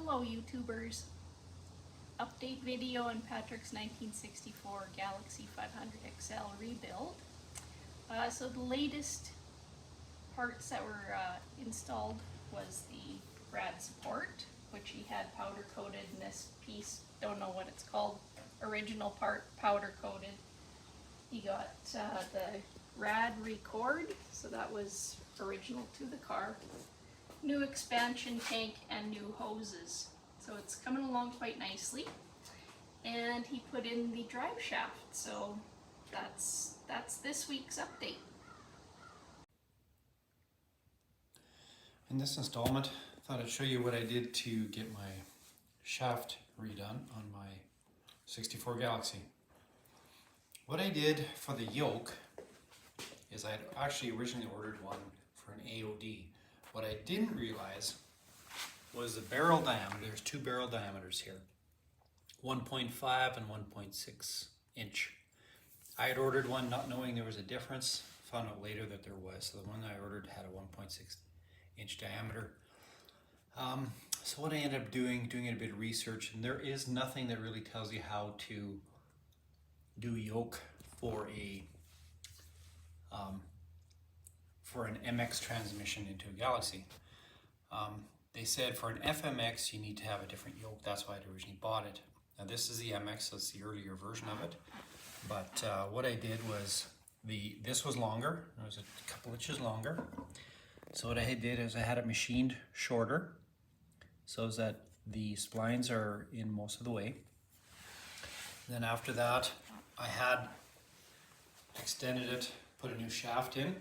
Hello YouTubers. Update video on Patrick's 1964 Galaxie 500 XL rebuild. So the latest parts that were installed was the rad support, which he had powder coated, and this piece, don't know what it's called, original part powder coated. He got the rad record, so that was original to the car. New expansion tank and new hoses. So it's coming along quite nicely. And he put in the drive shaft, so that's this week's update. In this installment, I thought I'd show you what I did to get my shaft redone on my 64 Galaxie. What I did for the yoke is I had actually originally ordered one for an AOD. What I didn't realize was the barrel diameter. There's two barrel diameters here, 1.5 and 1.6 inch. I had ordered one not knowing there was a difference, found out later that there was. So the one I ordered had a 1.6 inch diameter. So what I ended up doing a bit of research, and there is nothing that really tells you how to do yoke for an MX transmission into a Galaxie. They said for an FMX you need to have a different yoke. That's why I originally bought it. Now this is the MX, so it's the earlier version of it. But what I did was, this was longer. It was a couple inches longer. So what I did is I had it machined shorter, so that the splines are in most of the way. Then after that, I had extended it, put a new shaft in.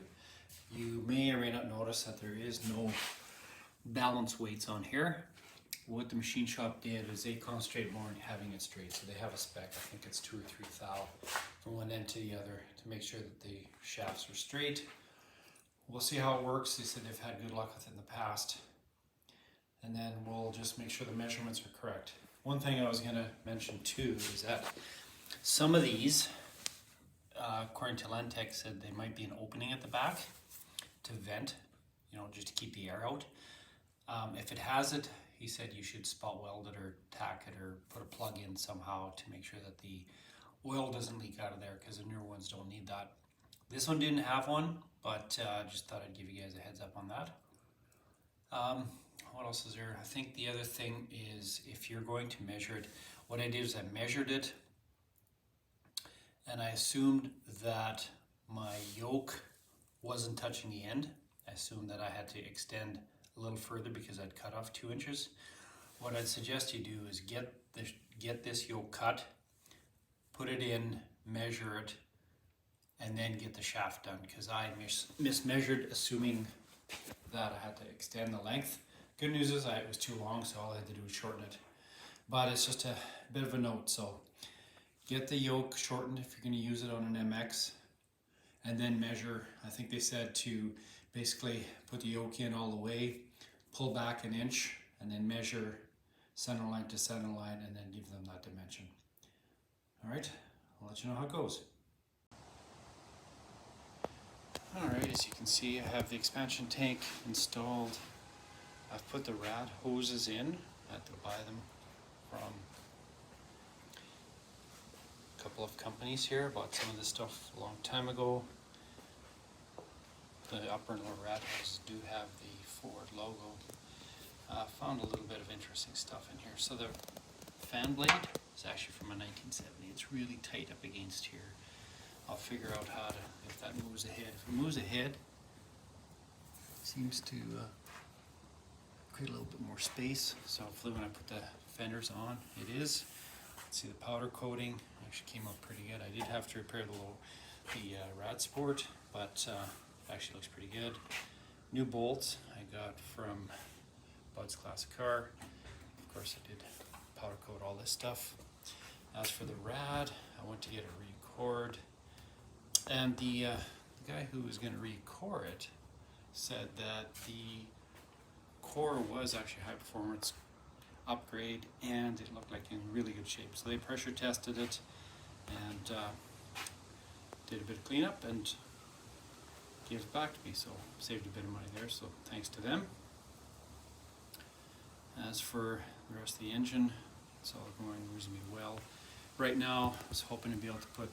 You may or may not notice that there is no balance weights on here. What the machine shop did is they concentrate more on having it straight. So they have a spec, I think it's 2 or 3 thou from one end to the other to make sure that the shafts are straight. We'll see how it works. They said they've had good luck with it in the past. And then we'll just make sure the measurements are correct. One thing I was gonna mention too is that some of these, according to Lentech, said there might be an opening at the back to vent, just to keep the air out. If it has it, he said you should spot weld it or tack it or put a plug in somehow to make sure that the oil doesn't leak out of there, because the newer ones don't need that. This one didn't have one, but just thought I'd give you guys a heads up on that. What else is there? I think the other thing is, if you're going to measure it, what I did is I measured it and I assumed that my yoke wasn't touching the end. I assumed that I had to extend a little further because I'd cut off 2 inches. What I'd suggest you do is get this yoke cut, put it in, measure it, and then get the shaft done, because I mismeasured, assuming that I had to extend the length. Good news is it was too long, so all I had to do was shorten it. But it's just a bit of a note, so get the yoke shortened if you're going to use it on an MX, and then measure. I think they said to basically put the yoke in all the way, pull back 1 inch, and then measure center line to center line, and then give them that dimension. All right, I'll let you know how it goes. All right, as you can see, I have the expansion tank installed. I've put the rad hoses in. I had to buy them from a couple of companies here. Bought some of this stuff a long time ago. The upper and lower rad hoses do have the Ford logo. Found a little bit of interesting stuff in here. So the fan blade is actually from a 1970. It's really tight up against here. I'll figure out how to, if that moves ahead. If it moves ahead, it seems to create a little bit more space. So hopefully when I put the fenders on, it is. See, the powder coating actually came up pretty good. I did have to repair the rad support, but it actually looks pretty good. New bolts I got from Bud's Classic Car. Of course I did powder coat all this stuff. As for the rad, I went to get a record. And the guy who was going to recore it said that the core was actually high performance upgrade and it looked like in really good shape. So they pressure tested it and did a bit of cleanup and gave it back to me. So saved a bit of money there, so thanks to them. As for the rest of the engine, it's all going reasonably well. Right now, I was hoping to be able to put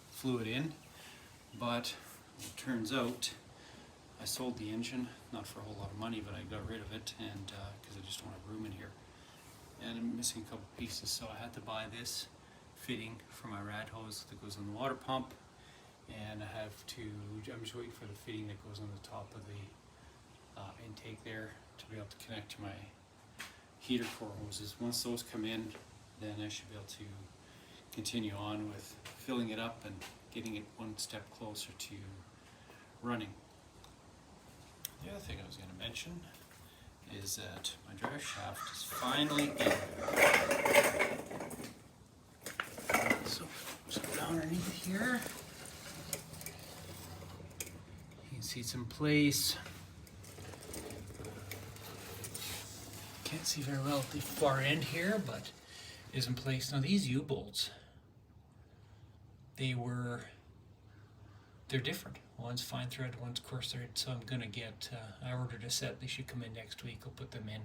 fluid in, but it turns out I sold the engine, not for a whole lot of money, but I got rid of it, and because I just don't have room in here. And I'm missing a couple pieces, so I had to buy this fitting for my rad hose that goes on the water pump, and I'm just waiting for the fitting that goes on the top of the intake there to be able to connect to my heater core hoses. Once those come in, then I should be able to continue on with filling it up and getting it one step closer to running. The other thing I was going to mention is that my drive shaft is finally in. So just go underneath here. You can see it's in place. Can't see very well at the far end here, but it is in place. Now these U-bolts, they're different. One's fine thread, one's coarse thread, so I'm gonna get, I ordered a set, they should come in next week. I'll put them in,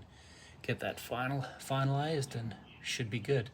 get that finalized, and should be good.